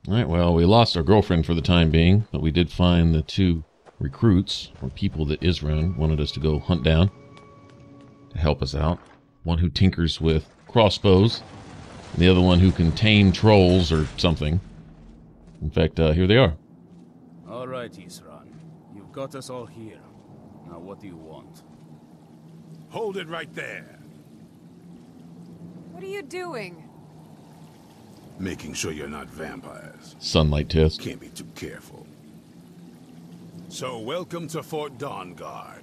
Alright, well, we lost our girlfriend for the time being, but we did find the two recruits, or people that Isran wanted us to go hunt down to help us out. One who tinkers with crossbows, and the other one who can tame trolls or something. In fact, here they are. All right, Isran. You've got us all here. Now what do you want? Hold it right there. What are you doing? Making sure you're not vampires. Sunlight test. Can't be too careful. So, welcome to Fort Dawnguard.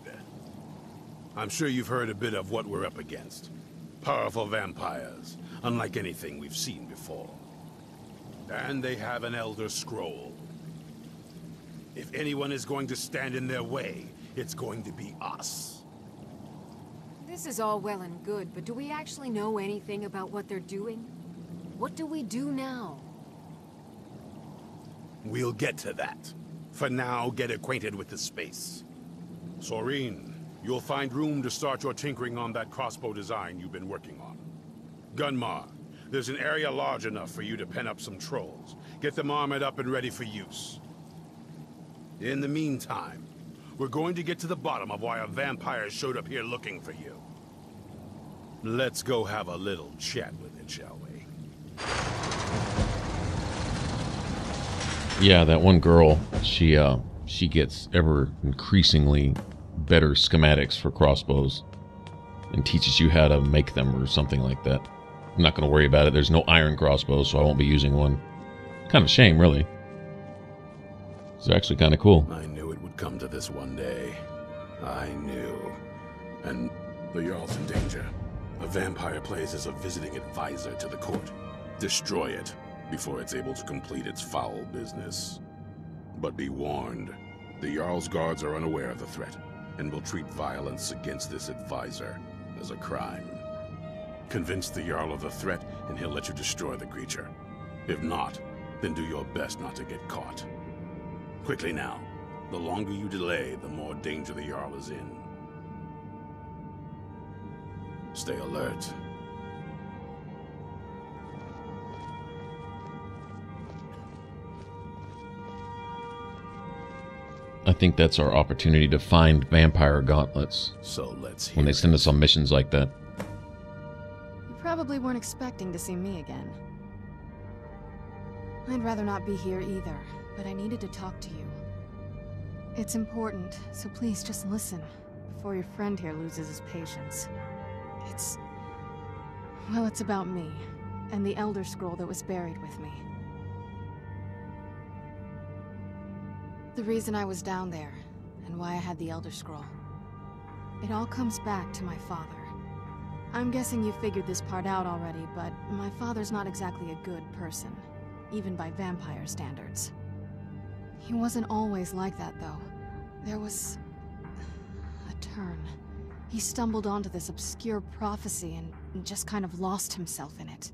I'm sure you've heard a bit of what we're up against. Powerful vampires, unlike anything we've seen before. And they have an Elder Scroll. If anyone is going to stand in their way, it's going to be us. This is all well and good, but do we actually know anything about what they're doing? What do we do now? We'll get to that. For now, get acquainted with the space. Soreen, you'll find room to start your tinkering on that crossbow design you've been working on. Gunmar, there's an area large enough for you to pen up some trolls. Get them armored up and ready for use. In the meantime, we're going to get to the bottom of why a vampire showed up here looking for you. Let's go have a little chat with it, shall we? Yeah, that one girl, she gets ever increasingly better schematics for crossbows and teaches you how to make them or something like that. I'm not going to worry about it. There's no iron crossbows, so I won't be using one. Kind of a shame, really. It's actually kind of cool. I knew it would come to this one day. I knew. And the Jarl's in danger. A vampire plays as a visiting advisor to the court. Destroy it before it's able to complete its foul business. But be warned, the Jarl's guards are unaware of the threat and will treat violence against this advisor as a crime. Convince the Jarl of the threat and he'll let you destroy the creature. If not, then do your best not to get caught. Quickly now. The longer you delay, the more danger the Jarl is in. Stay alert. I think that's our opportunity to find vampire gauntlets So let's hear when they send us on missions like that. You probably weren't expecting to see me again. I'd rather not be here either, but I needed to talk to you. It's important, so please just listen before your friend here loses his patience. Well, it's about me, and the Elder Scroll that was buried with me. The reason I was down there, and why I had the Elder Scroll. It all comes back to my father. I'm guessing you figured this part out already, but my father's not exactly a good person, even by vampire standards. He wasn't always like that, though. There was a turn. He stumbled onto this obscure prophecy and just kind of lost himself in it.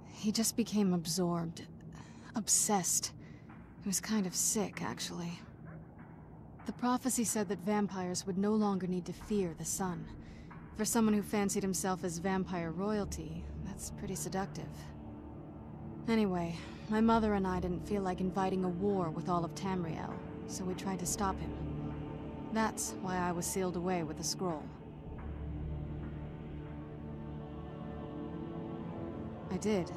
He just became absorbed, obsessed. He was kind of sick, actually. The prophecy said that vampires would no longer need to fear the sun. For someone who fancied himself as vampire royalty, that's pretty seductive. Anyway, my mother and I didn't feel like inviting a war with all of Tamriel, so we tried to stop him. That's why I was sealed away with the scroll. I did,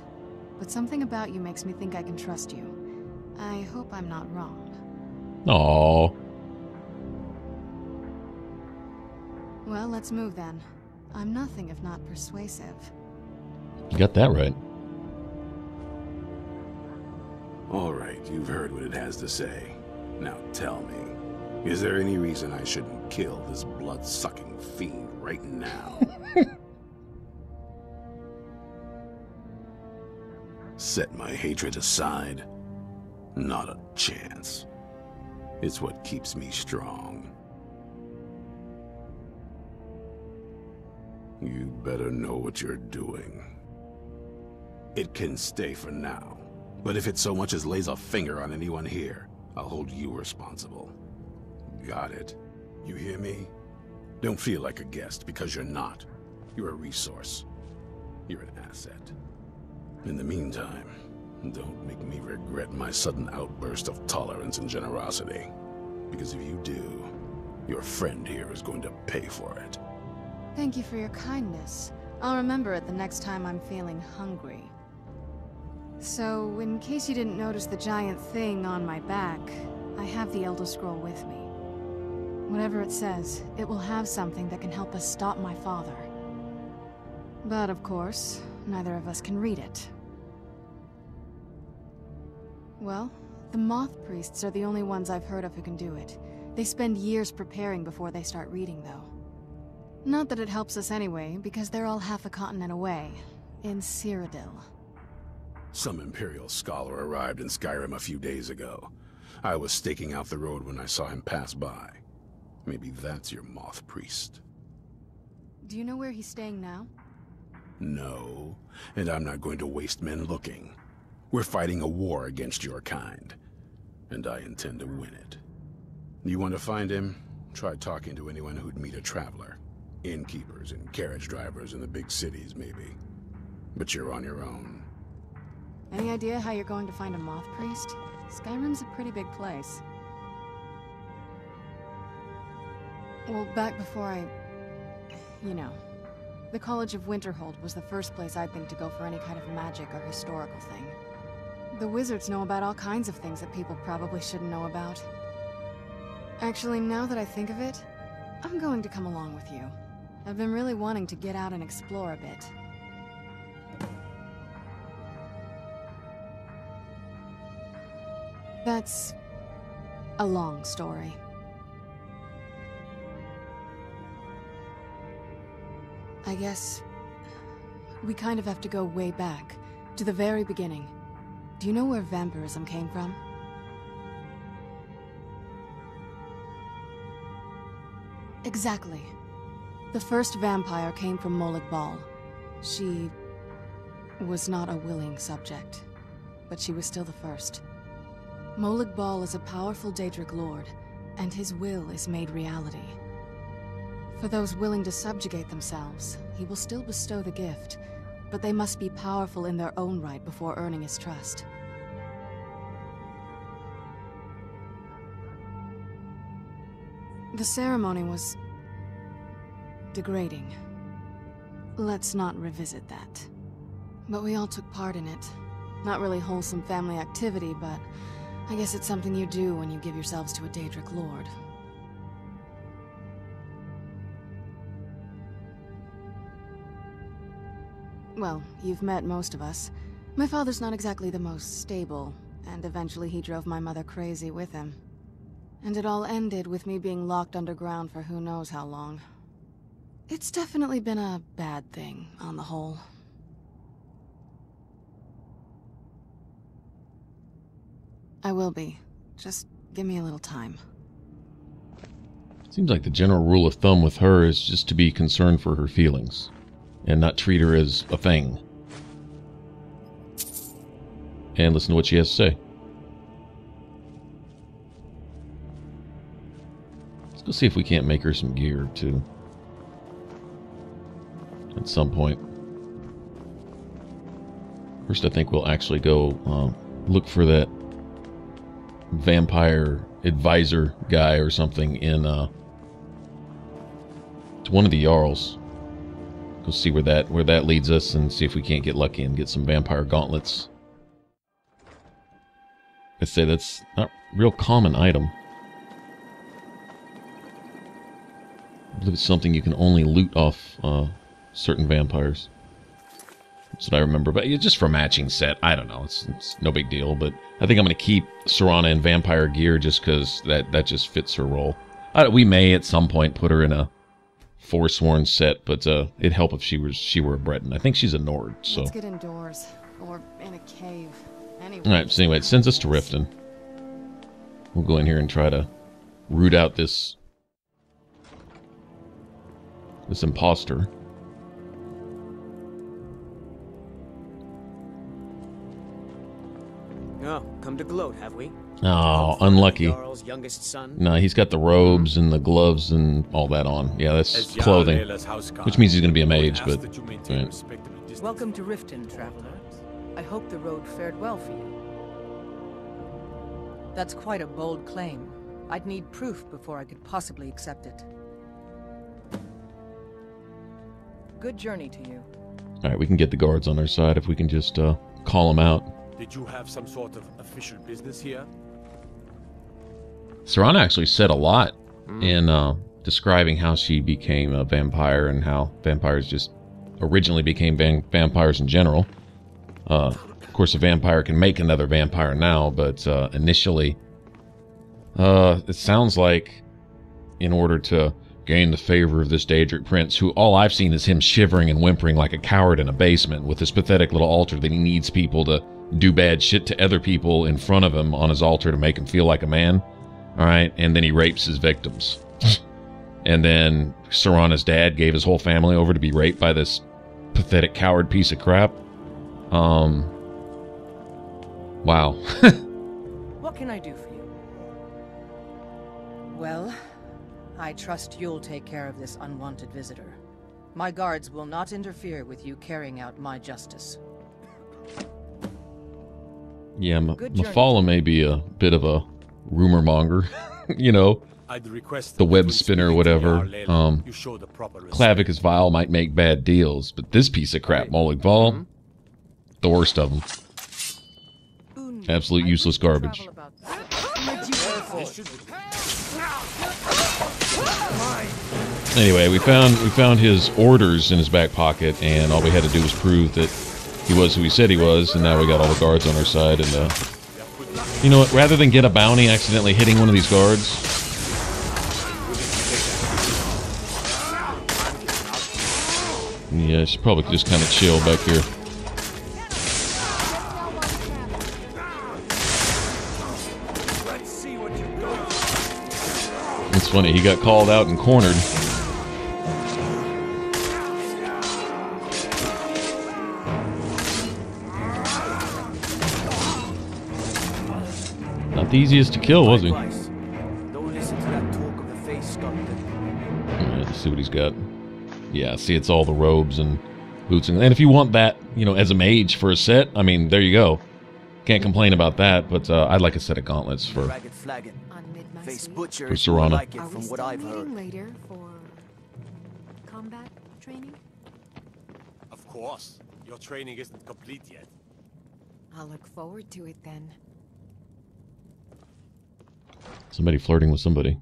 but something about you makes me think I can trust you. I hope I'm not wrong. Aww. Well, let's move then. I'm nothing if not persuasive. You got that right. All right, you've heard what it has to say. Now tell me, is there any reason I shouldn't kill this blood-sucking fiend right now? Set my hatred aside? Not a chance. It's what keeps me strong. You better know what you're doing. It can stay for now, but if it so much as lays a finger on anyone here, I'll hold you responsible. Got it? You hear me? Don't feel like a guest, because you're not. You're a resource. you're an asset. In the meantime, don't make me regret my sudden outburst of tolerance and generosity. Because if you do, your friend here is going to pay for it. Thank you for your kindness. I'll remember it the next time I'm feeling hungry. So, in case you didn't notice the giant thing on my back, I have the Elder Scroll with me. Whatever it says, it will have something that can help us stop my father. But of course, neither of us can read it. Well, the Moth priests are the only ones I've heard of who can do it. They spend years preparing before they start reading, though. Not that it helps us anyway, because they're all half a continent away, in Cyrodiil. Some Imperial scholar arrived in Skyrim a few days ago. I was staking out the road when I saw him pass by. Maybe that's your Moth priest. Do you know where he's staying now? No, and I'm not going to waste men looking. We're fighting a war against your kind, and I intend to win it. You want to find him? Try talking to anyone who'd meet a traveler. Innkeepers and carriage drivers in the big cities, maybe. But you're on your own. Any idea how you're going to find a Moth priest? Skyrim's a pretty big place. Well, back before you know, the College of Winterhold was the first place I'd think to go for any kind of magic or historical thing. The wizards know about all kinds of things that people probably shouldn't know about. Actually, now that I think of it, I'm going to come along with you. I've been really wanting to get out and explore a bit. That's a long story. I guess we kind of have to go way back, to the very beginning. Do you know where vampirism came from? Exactly. The first vampire came from Molag Bal. She was not a willing subject, but she was still the first. Molag Bal is a powerful Daedric lord, and his will is made reality. For those willing to subjugate themselves, he will still bestow the gift, but they must be powerful in their own right before earning his trust. The ceremony was degrading. Let's not revisit that. But we all took part in it. Not really wholesome family activity, but I guess it's something you do when you give yourselves to a Daedric lord. Well, you've met most of us. My father's not exactly the most stable, and eventually he drove my mother crazy with him. And it all ended with me being locked underground for who knows how long. It's definitely been a bad thing, on the whole. I will be. Just give me a little time. Seems like the general rule of thumb with her is just to be concerned for her feelings, and not treat her as a thing. And listen to what she has to say. Let's go see if we can't make her some gear, too. At some point. First, I think we'll actually go look for that vampire advisor guy or something in to one of the Jarls. Go see where that leads us and see if we can't get lucky and get some vampire gauntlets. I say that's not a real common item. I believe it's something you can only loot off certain vampires. That's what I remember, but it's just for matching set. I don't know, it's no big deal, but I think I'm going to keep Serana in vampire gear just because that just fits her role. We may at some point put her in a Forsworn set, but it'd help if she were a Breton. I think she's a Nord, so. Let's get indoors, or in a cave. Anyway. Alright, so anyway, it sends us to Riften. We'll go in here and try to root out this imposter. Oh, come to gloat, have we? Oh, unlucky. Jarl's youngest son? No, he's got the robes and the gloves and all that on. Yeah, that's clothing. Which means he's going to be a mage, but... Right. distance. Welcome to Riften, traveler. I hope the road fared well for you. That's quite a bold claim. I'd need proof before I could possibly accept it. Good journey to you. Alright, we can get the guards on our side if we can just call them out. Did you have some sort of official business here? Serana actually said a lot in describing how she became a vampire and how vampires just originally became vampires in general. Of course, a vampire can make another vampire now, but initially, it sounds like in order to gain the favor of this Daedric prince, who all I've seen is him shivering and whimpering like a coward in a basement with this pathetic little altar that he needs people to do bad shit to other people in front of him on his altar to make him feel like a man. Alright, and then he rapes his victims. And then Serana's dad gave his whole family over to be raped by this pathetic coward piece of crap. Wow. What can I do for you? Well, I trust you'll take care of this unwanted visitor. My guards will not interfere with you carrying out my justice. Yeah, Mafala may be a bit of a rumor monger. You know, I'd request the web spinner or whatever. Klavik as Vile might make bad deals, but this piece of crap, Molig Val, the worst of them. Absolute useless garbage. Anyway, we found his orders in his back pocket, and all we had to do was prove that he was who he said he was, and now we got all the guards on our side. And you know what? Rather than get a bounty accidentally hitting one of these guards, yeah, I should probably just kind of chill back here. It's funny, he got called out and cornered. Not the easiest to kill, was he? Don't listen to that talk of the face sculptor. Let's see what he's got. Yeah, see, it's all the robes and boots. And if you want that, you know, as a mage for a set, I mean, there you go. Can't complain about that, but I'd like a set of gauntlets for Serana. Like it Are from we what still I've heard. meeting later for combat training? Of course. Your training isn't complete yet. I'll look forward to it then. Somebody flirting with somebody.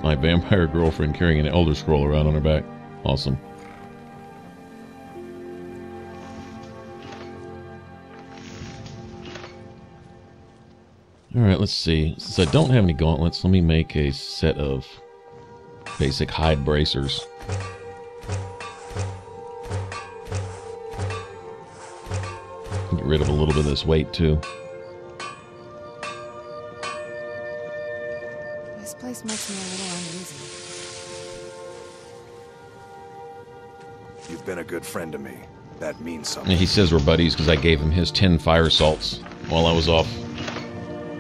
My vampire girlfriend carrying an Elder Scroll around on her back. Awesome. Alright, let's see. Since I don't have any gauntlets, let me make a set of basic hide bracers. Get rid of a little bit of this weight, too. This place makes me a little uneasy. You've been a good friend to me. That means something. And he says we're buddies because I gave him his 10 fire salts while I was off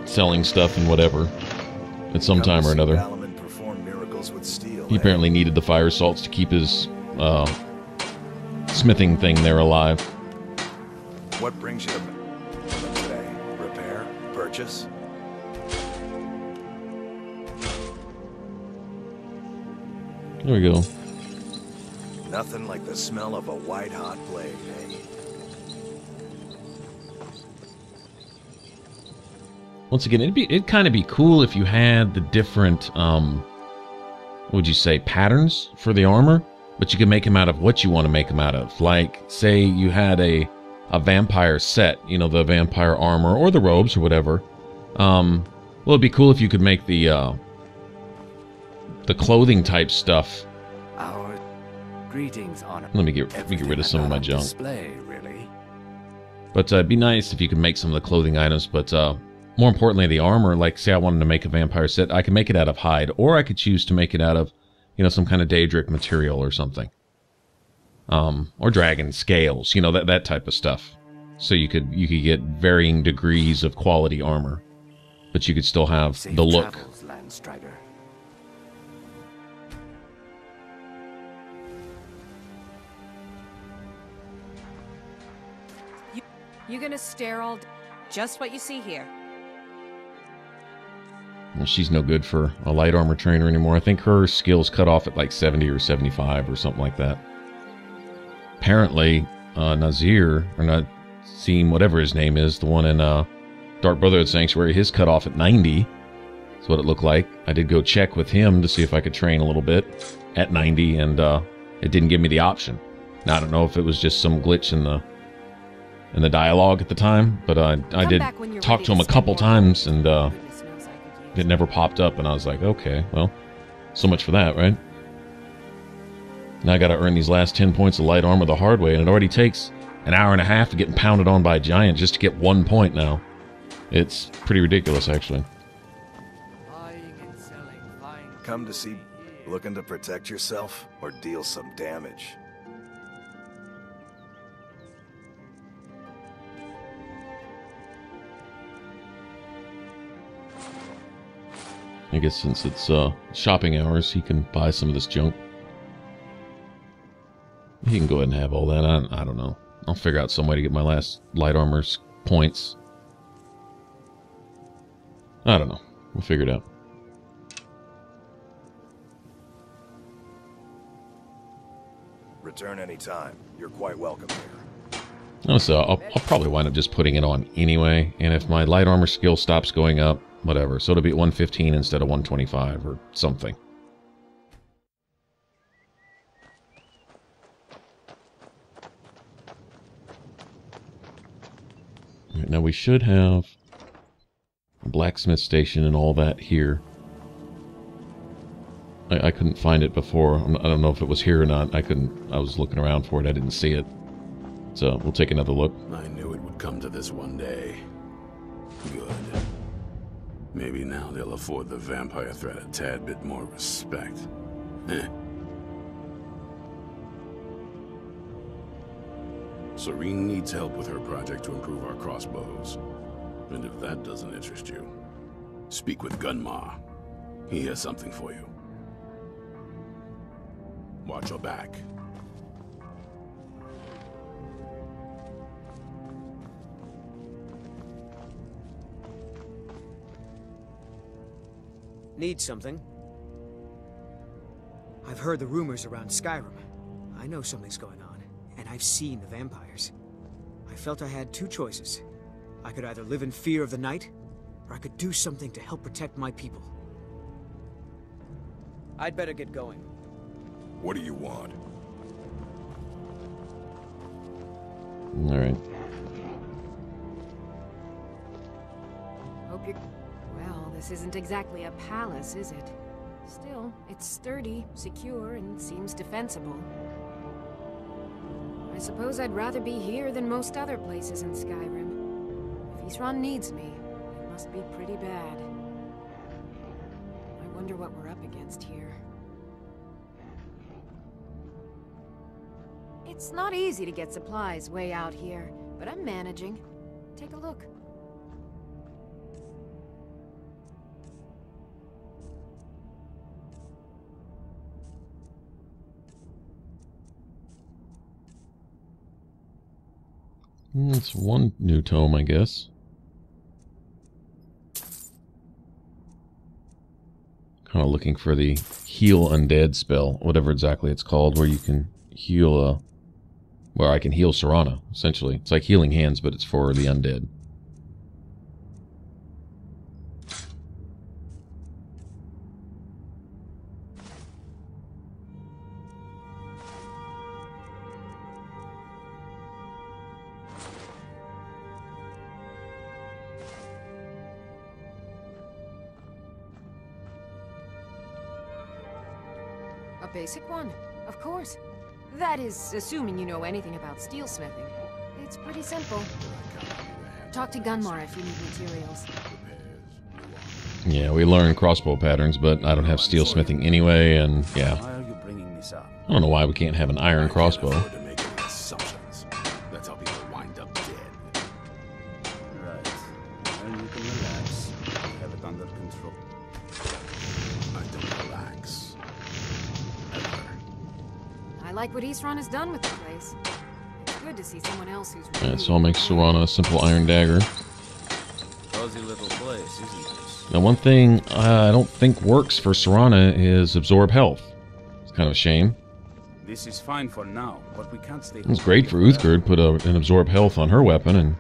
selling stuff and whatever at some time or another. He apparently needed the fire salts to keep his smithing thing there alive. What brings you to today? Repair? Purchase? There we go. Nothing like the smell of a white-hot blade, eh? Once again, it'd kind of be cool if you had the different, what would you say, patterns for the armor, but you can make them out of what you want to make them out of. Like, say you had a vampire set, you know, the vampire armor or the robes or whatever. Well, it'd be cool if you could make the clothing type stuff. Our greetings on. Let me get rid of some of my junk. Display, really. But it'd be nice if you could make some of the clothing items, but more importantly, the armor, like, say I wanted to make a vampire set, I could make it out of hide, or I could choose to make it out of, you know, some kind of Daedric material or something. Or dragon scales, you know, that type of stuff. So you could get varying degrees of quality armor, but you could still have Safe the look. travels, Landstrider. You gonna stare all... Just what you see here. Well, she's no good for a light armor trainer anymore. I think her skills cut off at like 70 or 75 or something like that. Apparently, Nazir, or Nazim, whatever his name is, the one in Dark Brotherhood Sanctuary, his cut off at 90. That's what it looked like. I did go check with him to see if I could train a little bit at 90, and it didn't give me the option. Now, I don't know if it was just some glitch in the dialogue at the time, but I did talk to him a couple times, and it never popped up, and I was like, okay, well, so much for that, right? Now I gotta earn these last 10 points of light armor the hard way, and it already takes an hour and a half to getting pounded on by a giant just to get 1 point now. It's pretty ridiculous, actually. Come to see, looking to protect yourself or deal some damage? I guess since it's shopping hours, he can buy some of this junk. He can go ahead and have all that. I don't know. I'll figure out some way to get my last light armor's points. I don't know. We'll figure it out. Return anytime. You're quite welcome here. So I'll probably wind up just putting it on anyway. And if my light armor skill stops going up, whatever. So it'll be at 115 instead of 125 or something. All right, now we should have a blacksmith station and all that here. I couldn't find it before. I don't know if it was here or not. I was looking around for it. I didn't see it. So we'll take another look. I knew it would come to this one day. Good. Maybe now they'll afford the vampire threat a tad bit more respect. Serene needs help with her project to improve our crossbows. And if that doesn't interest you, speak with Gunmar. He has something for you. Watch your back. Need something? I've heard the rumors around Skyrim. I know something's going on, and I've seen the vampires. I felt I had two choices. I could either live in fear of the night, or I could do something to help protect my people. I'd better get going. What do you want? All right. Hope you... Well, this isn't exactly a palace, is it? Still, it's sturdy, secure, and seems defensible. I suppose I'd rather be here than most other places in Skyrim. If Isran needs me, it must be pretty bad. I wonder what we're up against here. It's not easy to get supplies way out here, but I'm managing. Take a look. It's one new tome, I guess. Kind of looking for the heal undead spell, whatever exactly it's called, where you can heal where I can heal Serana, essentially. It's like healing hands, but it's for the undead. A basic one, of course. That is, assuming you know anything about steelsmithing. It's pretty simple. Talk to Gunmar if you need materials. Yeah, we learn crossbow patterns, but I don't have steelsmithing anyway, and yeah. Why are you bringing this up? I don't know why we can't have an iron crossbow. That's how people wind up dead. Right. Well, you can relax. We have it under control. I don't relax. Ever. I like what Isran has done with the place. It's Good to see someone else who's Alright, so I'll make Serana a simple iron dagger. Cozy little place, isn't this? Now, one thing I don't think works for Serana is absorb health. It's kind of a shame. This is fine for now, but we can't stay. It was great for Uthgerd, put an absorb health on her weapon and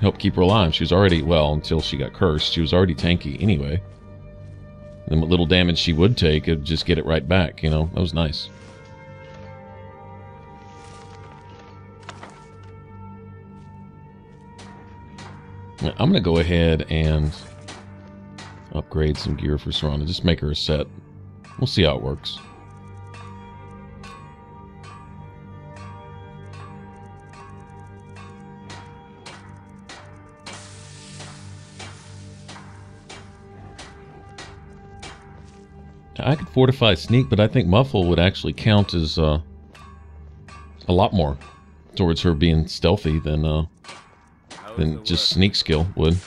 help keep her alive. She was already, well, until she got cursed, she was already tanky anyway. And what little damage she would take, it'd just get it right back, you know? That was nice. Now, I'm going to go ahead and upgrade some gear for Serana. Just make her a set. We'll see how it works. I could fortify sneak, but I think muffle would actually count as a lot more towards her being stealthy than just sneak skill would.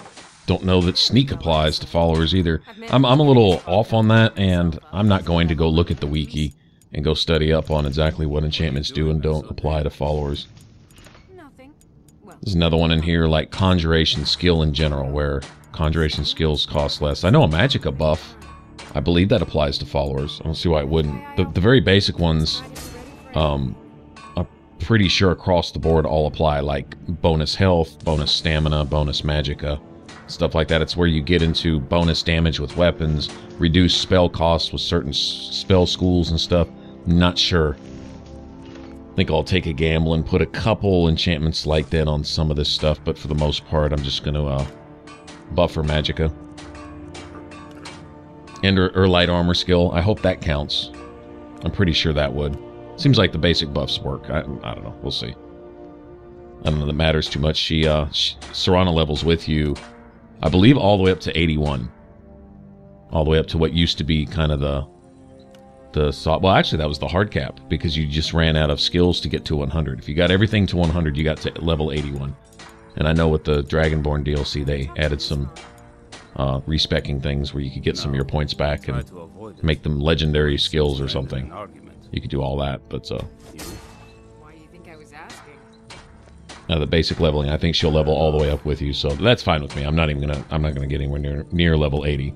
Don't know that sneak applies to followers either. I'm a little off on that, and I'm not going to go look at the wiki and go study up on exactly what enchantments do and don't apply to followers. There's another one in here like conjuration skill in general, where conjuration skills cost less. I know a magicka buff, I believe that applies to followers. I don't see why it wouldn't. The very basic ones, I'm pretty sure across the board all apply, like bonus health, bonus stamina, bonus magicka, stuff like that. It's where you get into bonus damage with weapons, reduce spell costs with certain spell schools and stuff. Not sure. I think I'll take a gamble and put a couple enchantments like that on some of this stuff, but for the most part, I'm just going to buff her magicka. And her light armor skill, I hope that counts. I'm pretty sure that would. Seems like the basic buffs work. I don't know. We'll see. I don't know that matters too much. Serana levels with you, I believe, all the way up to 81. All the way up to what used to be kind of well, actually, that was the hard cap, because you just ran out of skills to get to 100. If you got everything to 100, you got to level 81. And I know with the Dragonborn DLC, they added some respecking things where you could get some of your points back and make them legendary skills or something. You could do all that, but Why do you think I was asking? The basic leveling, I think she'll level all the way up with you, so that's fine with me. I'm not gonna get anywhere near level 80.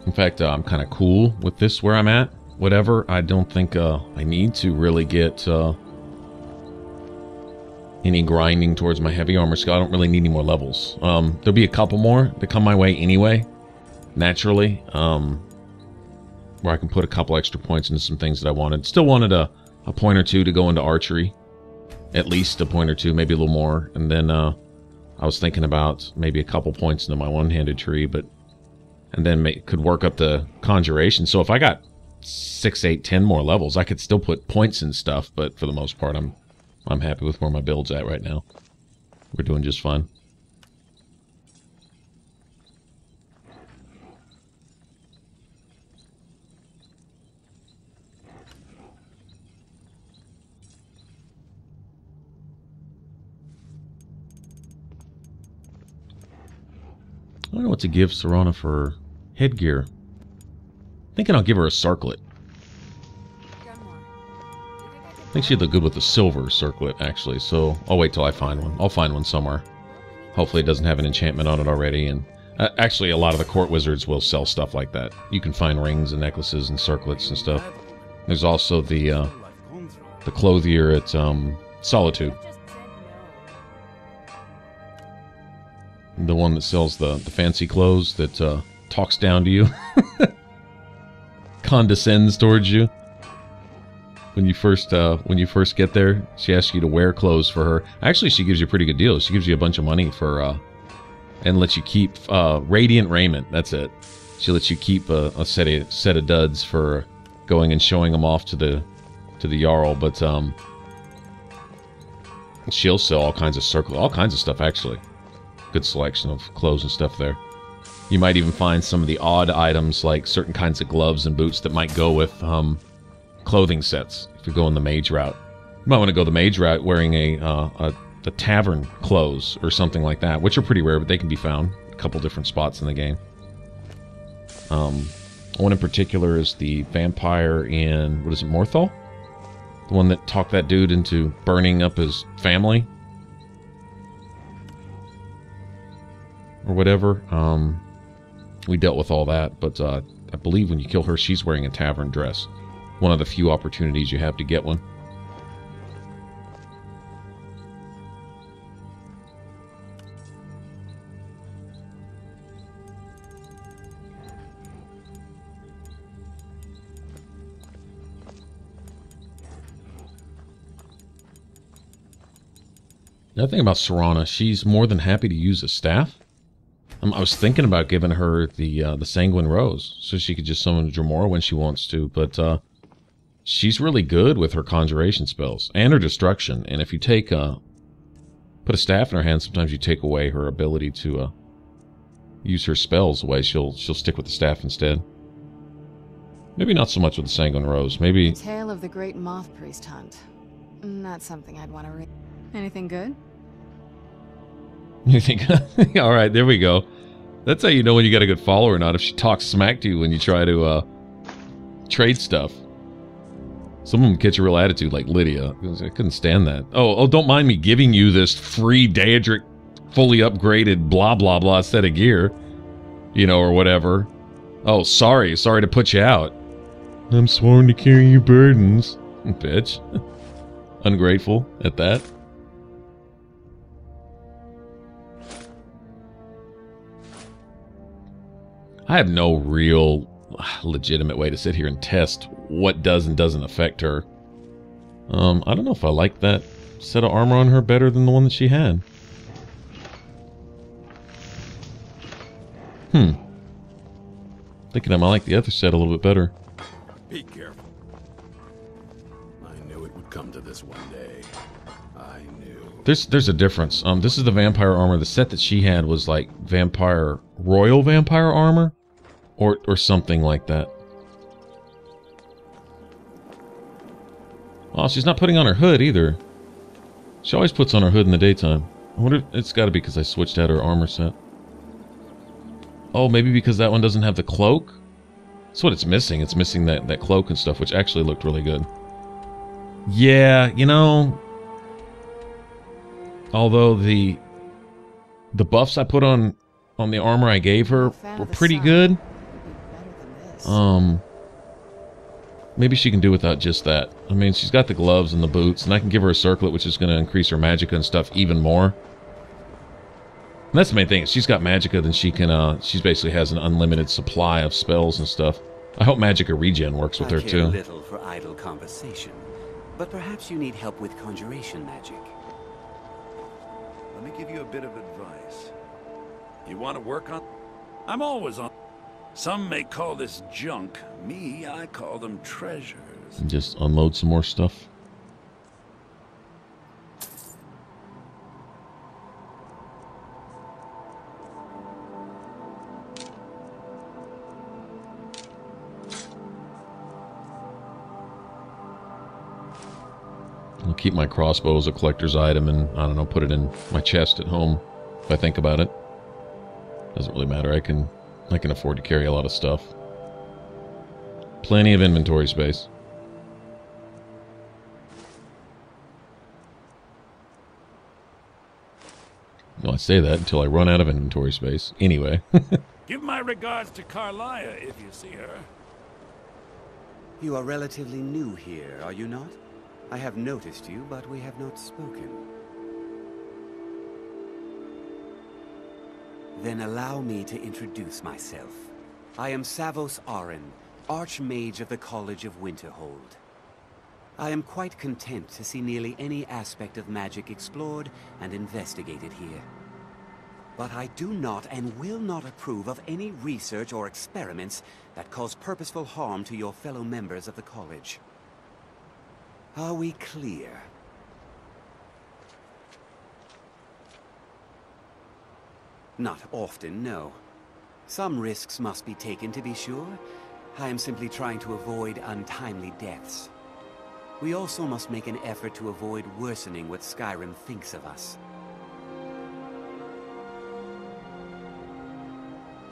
In fact, I'm kind of cool with this where I'm at. Whatever, I don't think I need to really get any grinding towards my heavy armor skill. I don't really need any more levels. There'll be a couple more that come my way anyway, naturally, where I can put a couple extra points into some things that I wanted. Still wanted a point or two to go into archery. At least a point or two, maybe a little more. And then I was thinking about maybe a couple points into my one-handed tree, but and then could work up the conjuration. So if I got 6, 8, 10 more levels, I could still put points in stuff, but for the most part, I'm happy with where my build's at right now. We're doing just fine. I don't know what to give Serana for headgear. Thinking I'll give her a circlet. I think she'd look good with the silver circlet, actually, so I'll wait till I find one. I'll find one somewhere. Hopefully it doesn't have an enchantment on it already, and actually a lot of the court wizards will sell stuff like that. You can find rings and necklaces and circlets and stuff. There's also the clothier at Solitude. The one that sells the fancy clothes that talks down to you. Condescends towards you. When you first get there, she asks you to wear clothes for her. Actually, she gives you a pretty good deal. She gives you a bunch of money for and lets you keep radiant raiment. That's it. She lets you keep a set of duds for going and showing them off to the Jarl. But she'll sell all kinds of stuff actually. Good selection of clothes and stuff there. You might even find some of the odd items like certain kinds of gloves and boots that might go with clothing sets if you're going the mage route. You might want to go the mage route wearing a tavern clothes or something like that, which are pretty rare, but they can be found. couple different spots in the game. One in particular is the vampire in, what is it, Morthal? The one that talked that dude into burning up his family? Or whatever. We dealt with all that, but I believe when you kill her, she's wearing a tavern dress. One of the few opportunities you have to get one. The other thing about Serana, she's more than happy to use a staff. I was thinking about giving her the Sanguine Rose, so she could just summon Dremora when she wants to, but she's really good with her conjuration spells and her destruction. And if you take put a staff in her hand, sometimes you take away her ability to use her spells away. She'll stick with the staff instead. Maybe not so much with the Sanguine Rose. Maybe. The Tale of the Great Moth Priest Hunt. Not something I'd want to read. Anything good? You think? All right, there we go. That's how you know when you got a good follower or not. If she talks smack to you when you try to trade stuff. Some of them catch a real attitude, like Lydia. I couldn't stand that. Oh, don't mind me giving you this free Daedric, fully upgraded, blah blah blah set of gear, you know, or whatever. Oh, sorry to put you out. I'm sworn to carry your burdens, bitch. Ungrateful at that. I have no real legitimate way to sit here and test what does and doesn't affect her. I don't know if I like that set of armor on her better than the one that she had. Thinking I might like the other set a little bit better. Be careful. I knew it would come to this one day. I knew. There's a difference. This is the vampire armor. The set that she had was like royal vampire armor, or something like that. Oh, she's not putting on her hood either. She always puts on her hood in the daytime. I wonder if it's got to be because I switched out her armor set. Oh, maybe because that one doesn't have the cloak? That's what it's missing. It's missing that cloak and stuff, which actually looked really good. Yeah, you know... Although the buffs I put on the armor I gave her were pretty good. Maybe she can do without just that. I mean, she's got the gloves and the boots, and I can give her a circlet, which is going to increase her magicka and stuff even more. And that's the main thing. If she's got magicka, then she can, she basically has an unlimited supply of spells and stuff. I hope magicka regen works with her, too. I care little for idle conversation, but perhaps you need help with conjuration magic. Let me give you a bit of advice. You want to work on... I'm always on... Some may call this junk. Me, I call them treasures. Just unload some more stuff. I'll keep my crossbow as a collector's item and, I don't know, put it in my chest at home if I think about it. Doesn't really matter. I can afford to carry a lot of stuff. Plenty of inventory space. No, I say that until I run out of inventory space. Anyway. Give my regards to Carlia if you see her. You are relatively new here, are you not? I have noticed you, but we have not spoken. Then allow me to introduce myself. I am Savos Arin, Archmage of the College of Winterhold. I am quite content to see nearly any aspect of magic explored and investigated here. But I do not and will not approve of any research or experiments that cause purposeful harm to your fellow members of the College. Are we clear? Not often, no. Some risks must be taken to be sure. I am simply trying to avoid untimely deaths. We also must make an effort to avoid worsening what Skyrim thinks of us.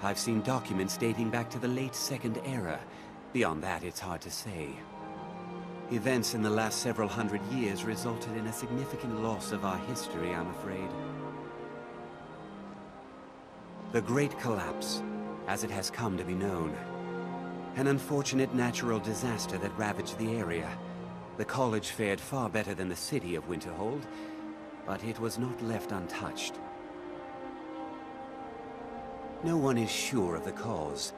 I've seen documents dating back to the late Second Era. Beyond that, it's hard to say. Events in the last several hundred years resulted in a significant loss of our history, I'm afraid. The Great Collapse, as it has come to be known. An unfortunate natural disaster that ravaged the area. The college fared far better than the city of Winterhold, but it was not left untouched. No one is sure of the cause.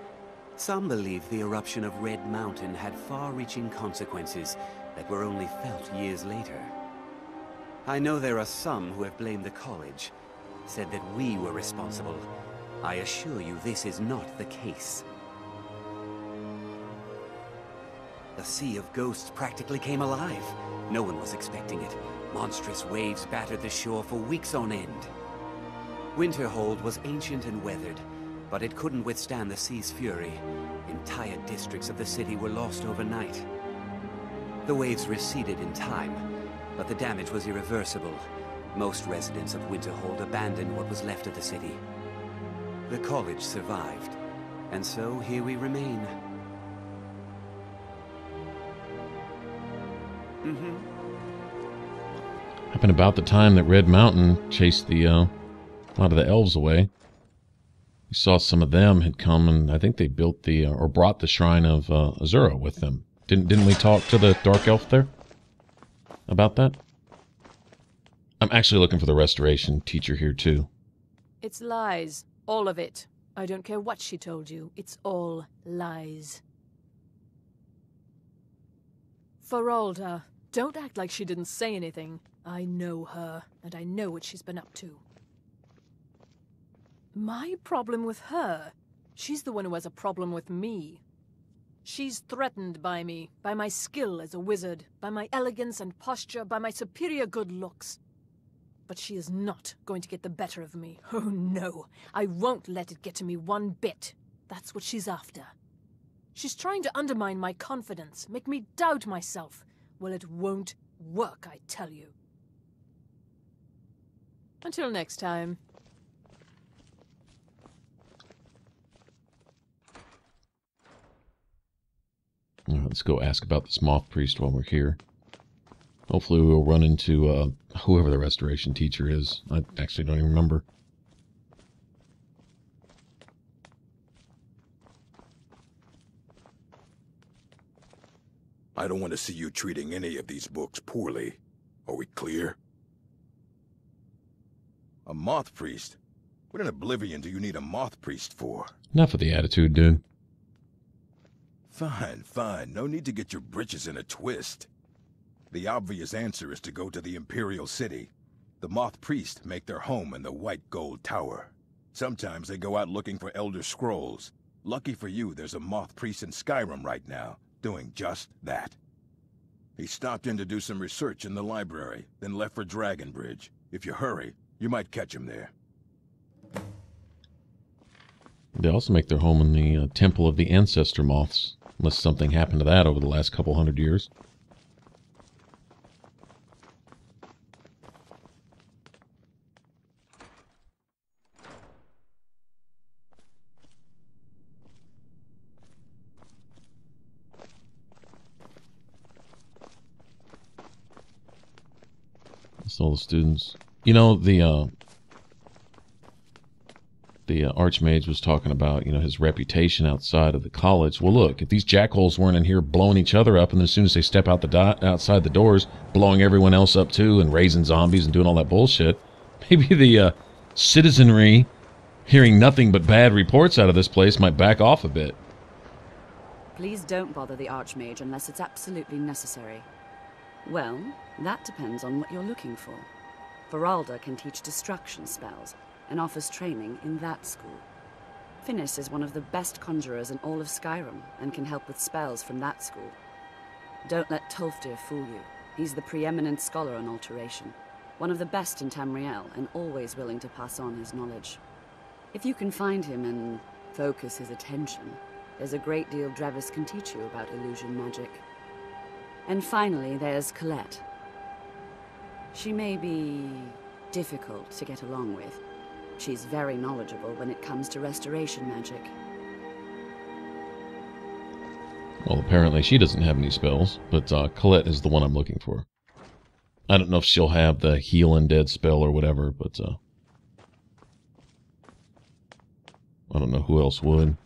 Some believe the eruption of Red Mountain had far-reaching consequences that were only felt years later. I know there are some who have blamed the college, said that we were responsible. I assure you this is not the case. The Sea of Ghosts practically came alive. No one was expecting it. Monstrous waves battered the shore for weeks on end. Winterhold was ancient and weathered, but it couldn't withstand the sea's fury. Entire districts of the city were lost overnight. The waves receded in time, but the damage was irreversible. Most residents of Winterhold abandoned what was left of the city. The college survived, and so here we remain. Happened about the time that Red Mountain chased the a lot of the elves away. We saw some of them had come, and I think they built the or brought the shrine of Azura with them. Didn't we talk to the dark elf there about that? I'm actually looking for the restoration teacher here too. It's lies, all of it. I don't care what she told you. It's all lies. Feralda, don't act like she didn't say anything. I know her, and I know what she's been up to. My problem with her? She's the one who has a problem with me. She's threatened by me, by my skill as a wizard, by my elegance and posture, by my superior good looks. But she is not going to get the better of me. Oh no, I won't let it get to me one bit. That's what she's after. She's trying to undermine my confidence, make me doubt myself. Well, it won't work, I tell you. Until next time. Let's go ask about this Moth Priest while we're here. Hopefully we'll run into whoever the restoration teacher is. I actually don't even remember. I don't want to see you treating any of these books poorly. Are we clear? A Moth Priest? What in Oblivion do you need a Moth Priest for? Enough of the attitude, dude. Fine, fine. No need to get your britches in a twist. The obvious answer is to go to the Imperial City. The Moth Priest make their home in the White Gold Tower. Sometimes they go out looking for Elder Scrolls. Lucky for you, there's a Moth Priest in Skyrim right now, doing just that. He stopped in to do some research in the library, then left for Dragonbridge. If you hurry, you might catch him there. They also make their home in the Temple of the Ancestor Moths, unless something happened to that over the last couple hundred years. That's all the students. You know, the Archmage was talking about, you know, his reputation outside of the college. Well, look, if these jackholes weren't in here blowing each other up, and then as soon as they step out outside the doors, blowing everyone else up too, and raising zombies and doing all that bullshit, maybe the citizenry, hearing nothing but bad reports out of this place, might back off a bit. Please don't bother the Archmage unless it's absolutely necessary. Well, that depends on what you're looking for. Feralda can teach destruction spells, and offers training in that school. Finis is one of the best conjurers in all of Skyrim, and can help with spells from that school. Don't let Tolfdir fool you. He's the preeminent scholar on alteration, one of the best in Tamriel, and always willing to pass on his knowledge. If you can find him and focus his attention, there's a great deal Drevis can teach you about illusion magic. And finally, there's Colette. She may be difficult to get along with, She's very knowledgeable when it comes to restoration magic. Well, apparently she doesn't have any spells, but Colette is the one I'm looking for. I don't know if she'll have the heal undead spell or whatever, but I don't know who else would.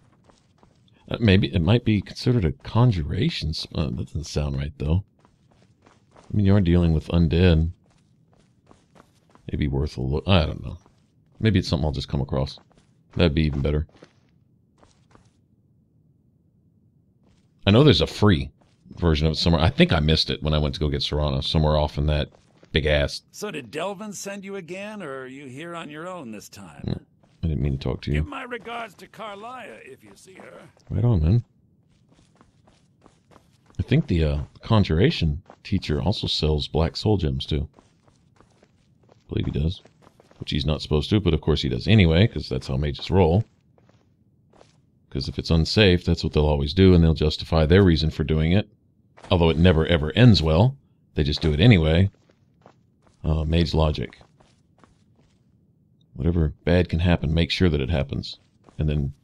Maybe it might be considered a conjuration spell. That doesn't sound right, though. I mean, you are dealing with undead. Maybe worth a look. I don't know. Maybe it's something I'll just come across. That'd be even better. I know there's a free version of it somewhere. I think I missed it when I went to go get Serana. Somewhere off in that big ass. So did Delvin send you again, or are you here on your own this time? I didn't mean to talk to you. Give my regards to Carlia if you see her. Right on, man. I think the conjuration teacher also sells black soul gems, too. I believe he does. Which he's not supposed to, but of course he does anyway, because that's how mages roll. Because if it's unsafe, that's what they'll always do, and they'll justify their reason for doing it. Although it never ever ends well. They just do it anyway. Mage logic. Whatever bad can happen, make sure that it happens. And then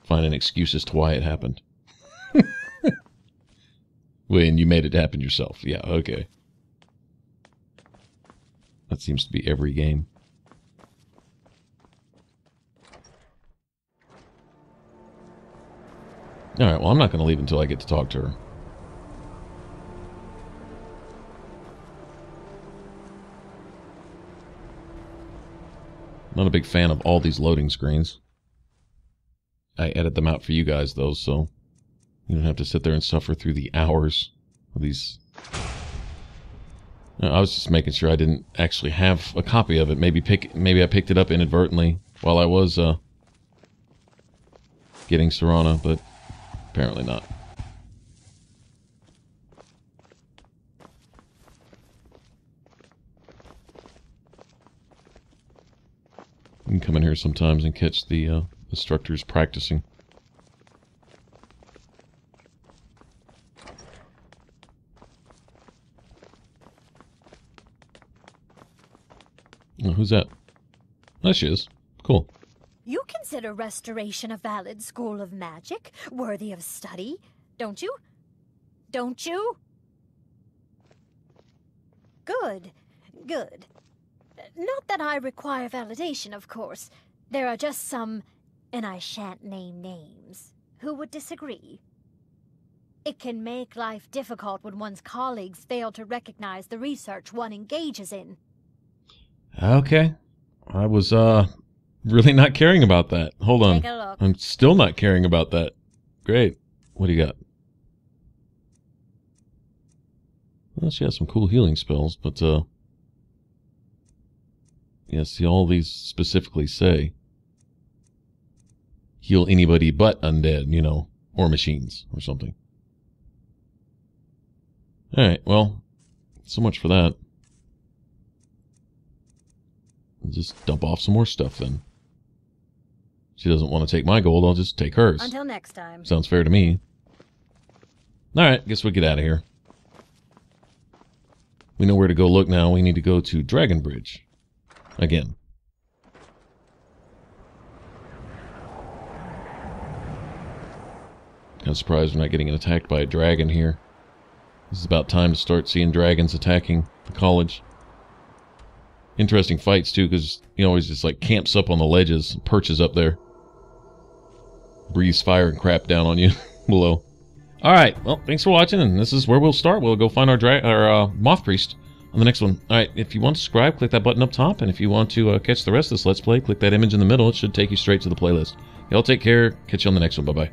find an excuse as to why it happened. When you made it happen yourself. Yeah, okay. That seems to be every game. Alright, well, I'm not going to leave until I get to talk to her. Not a big fan of all these loading screens. I edit them out for you guys, though, so you don't have to sit there and suffer through the hours of these. I was just making sure I didn't actually have a copy of it. Maybe I picked it up inadvertently while I was getting Serana, but apparently not. You can come in here sometimes and catch the instructors practicing. Oh, who's that? There she is. Cool. You consider restoration a valid school of magic, worthy of study, don't you? Don't you? Good, good. Not that I require validation, of course. There are just some, and I shan't name names, who would disagree. It can make life difficult when one's colleagues fail to recognize the research one engages in. Okay. I was, really not caring about that. Hold on. Take a look. I'm still not caring about that. Great. What do you got? Well, she has some cool healing spells, but, yeah, see, all these specifically say heal anybody but undead, you know, or machines, or something. Alright, well, so much for that. I'll just dump off some more stuff, then. She doesn't want to take my gold, I'll just take hers. Until next time. Sounds fair to me. Alright, guess we'll get out of here. We know where to go look now. We need to go to Dragon Bridge. Again. Kind of surprised we're not getting attacked by a dragon here. This is about time to start seeing dragons attacking the college. Interesting fights, too, because he always just, like, camps up on the ledges, perches up there. Breathes fire and crap down on you below. Alright, well, thanks for watching, and this is where we'll start. We'll go find our Moth Priest on the next one. Alright, if you want to subscribe, click that button up top, and if you want to catch the rest of this Let's Play, click that image in the middle. It should take you straight to the playlist. Y'all take care. Catch you on the next one. Bye-bye.